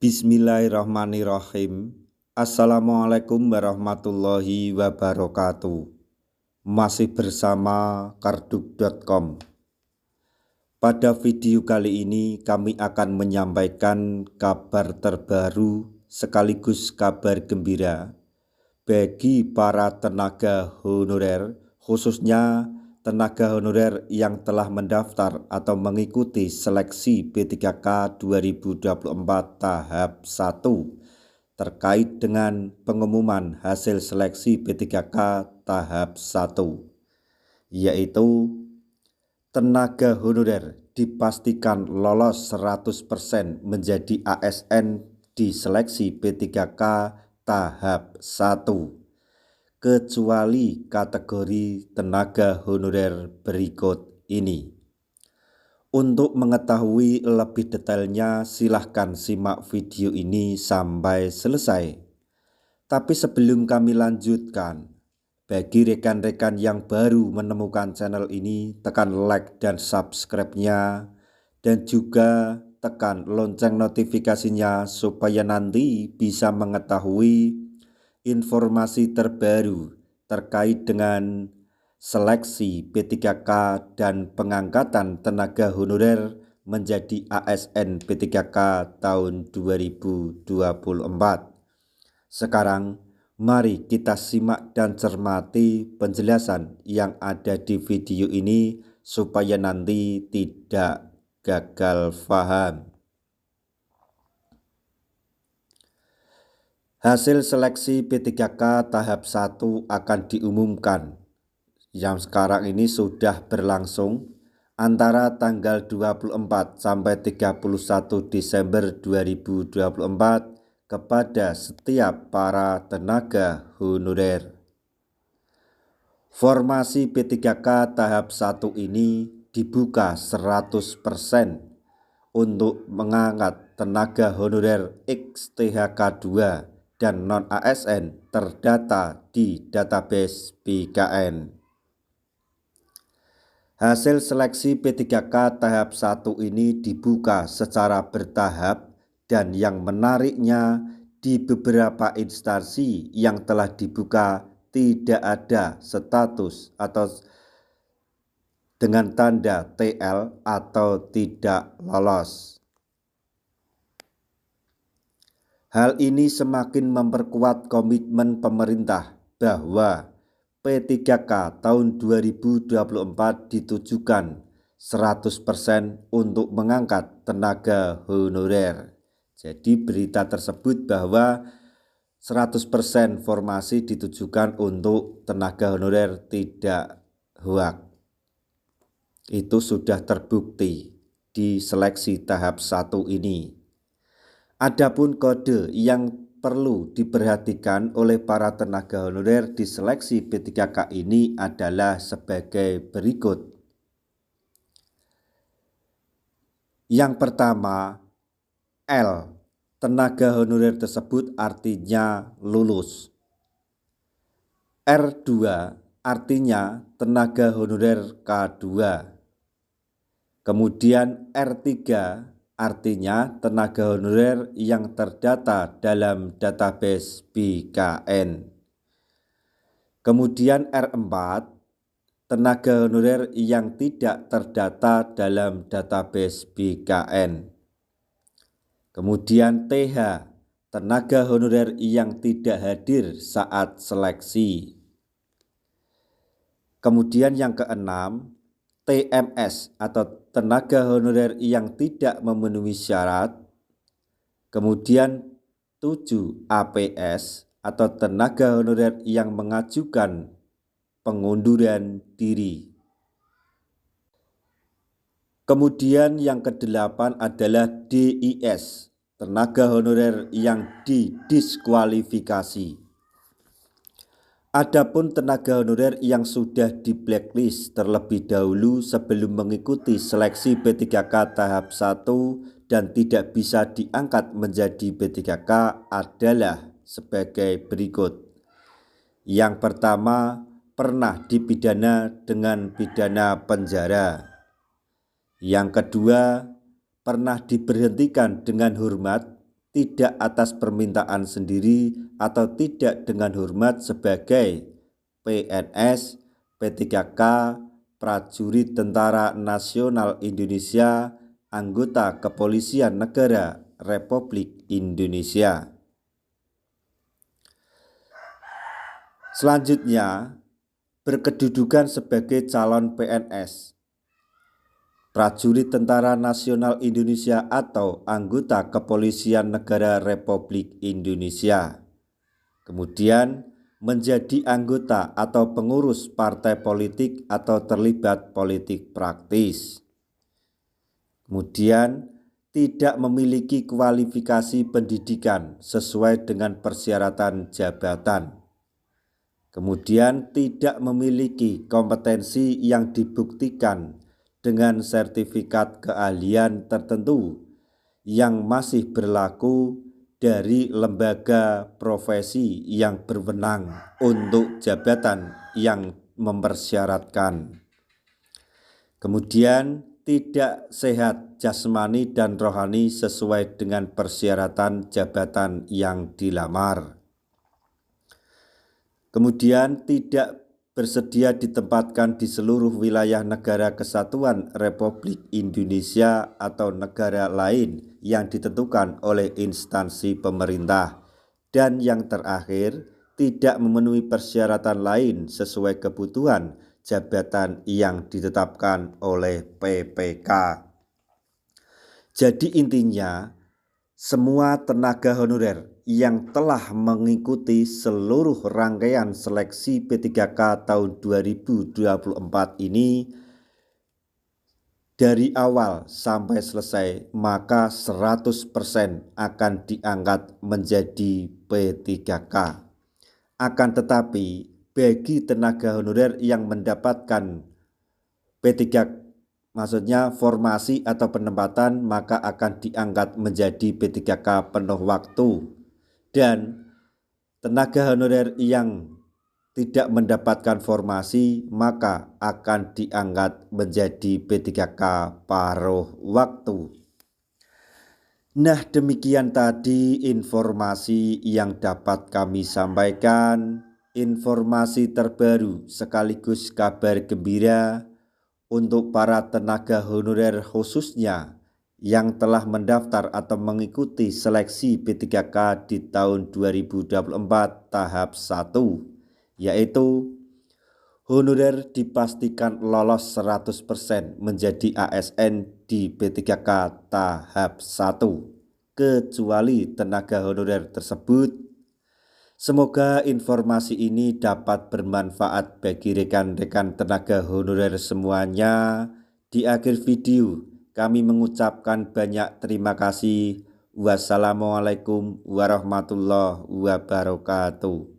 Bismillahirrahmanirrahim. Assalamualaikum warahmatullahi wabarakatuh. Masih bersama karduk.com. Pada video kali ini kami akan menyampaikan kabar terbaru sekaligus kabar gembira bagi para tenaga honorer, khususnya tenaga honorer yang telah mendaftar atau mengikuti seleksi P3K 2024 tahap 1 terkait dengan pengumuman hasil seleksi P3K tahap 1, yaitu tenaga honorer dipastikan lolos 100% menjadi ASN di seleksi P3K tahap 1. Kecuali kategori tenaga honorer berikut ini. Untuk mengetahui lebih detailnya silahkan simak video ini sampai selesai. Tapi sebelum kami lanjutkan, bagi rekan-rekan yang baru menemukan channel ini, tekan like dan subscribe-nya, dan juga tekan lonceng notifikasinya supaya nanti bisa mengetahui informasi terbaru terkait dengan seleksi P3K dan pengangkatan tenaga honorer menjadi ASN P3K tahun 2024. Sekarang mari kita simak dan cermati penjelasan yang ada di video ini supaya nanti tidak gagal paham. Hasil seleksi P3K tahap 1 akan diumumkan yang sekarang ini sudah berlangsung antara tanggal 24 sampai 31 Desember 2024 kepada setiap para tenaga honorer. Formasi P3K tahap 1 ini dibuka 100% untuk mengangkat tenaga honorer XTHK 2 dan non-ASN terdata di database BKN. Hasil seleksi P3K tahap 1 ini dibuka secara bertahap dan yang menariknya di beberapa instansi yang telah dibuka tidak ada status atau dengan tanda TL atau tidak lolos. Hal ini semakin memperkuat komitmen pemerintah bahwa P3K tahun 2024 ditujukan 100% untuk mengangkat tenaga honorer. Jadi berita tersebut bahwa 100% formasi ditujukan untuk tenaga honorer tidak hoak. Itu sudah terbukti di seleksi tahap 1 ini. Adapun kode yang perlu diperhatikan oleh para tenaga honorer di seleksi P3K ini adalah sebagai berikut. Yang pertama, L. Tenaga honorer tersebut artinya lulus. R2 artinya tenaga honorer K2. Kemudian R3 artinya tenaga honorer yang terdata dalam database BKN. Kemudian R4, tenaga honorer yang tidak terdata dalam database BKN. Kemudian TH, tenaga honorer yang tidak hadir saat seleksi. Kemudian yang keenam, TMS atau tenaga honorer yang tidak memenuhi syarat. Kemudian 7 APS atau tenaga honorer yang mengajukan pengunduran diri. Kemudian yang kedelapan adalah DIS, tenaga honorer yang didiskualifikasi. Adapun tenaga honorer yang sudah di blacklist terlebih dahulu sebelum mengikuti seleksi P3K tahap 1 dan tidak bisa diangkat menjadi P3K adalah sebagai berikut. Yang pertama, pernah dipidana dengan pidana penjara. Yang kedua, pernah diberhentikan dengan hormat tidak atas permintaan sendiri atau tidak dengan hormat sebagai PNS, P3K, prajurit Tentara Nasional Indonesia, anggota Kepolisian Negara Republik Indonesia. Selanjutnya, berkedudukan sebagai calon PNS, prajurit Tentara Nasional Indonesia atau anggota Kepolisian Negara Republik Indonesia. Kemudian menjadi anggota atau pengurus partai politik atau terlibat politik praktis. Kemudian tidak memiliki kualifikasi pendidikan sesuai dengan persyaratan jabatan. Kemudian tidak memiliki kompetensi yang dibuktikan dengan sertifikat keahlian tertentu yang masih berlaku dari lembaga profesi yang berwenang untuk jabatan yang mempersyaratkan. Kemudian tidak sehat jasmani dan rohani sesuai dengan persyaratan jabatan yang dilamar. Kemudian tidak bersedia ditempatkan di seluruh wilayah negara kesatuan Republik Indonesia atau negara lain yang ditentukan oleh instansi pemerintah. Dan yang terakhir, tidak memenuhi persyaratan lain sesuai kebutuhan jabatan yang ditetapkan oleh PPK. Jadi intinya, semua tenaga honorer yang telah mengikuti seluruh rangkaian seleksi P3K tahun 2024 ini dari awal sampai selesai, maka 100% akan diangkat menjadi P3K. Akan tetapi bagi tenaga honorer yang mendapatkan P3K, maksudnya formasi atau penempatan, maka akan diangkat menjadi P3K penuh waktu. Dan tenaga honorer yang tidak mendapatkan formasi maka akan diangkat menjadi P3K paruh waktu. Nah, demikian tadi informasi yang dapat kami sampaikan, informasi terbaru sekaligus kabar gembira untuk para tenaga honorer khususnya yang telah mendaftar atau mengikuti seleksi P3K di tahun 2024 tahap 1, yaitu honorer dipastikan lolos 100% menjadi ASN di P3K tahap 1, kecuali tenaga honorer tersebut. Semoga informasi ini dapat bermanfaat bagi rekan-rekan tenaga honorer semuanya. Di akhir video, kami mengucapkan banyak terima kasih. Wassalamualaikum warahmatullahi wabarakatuh.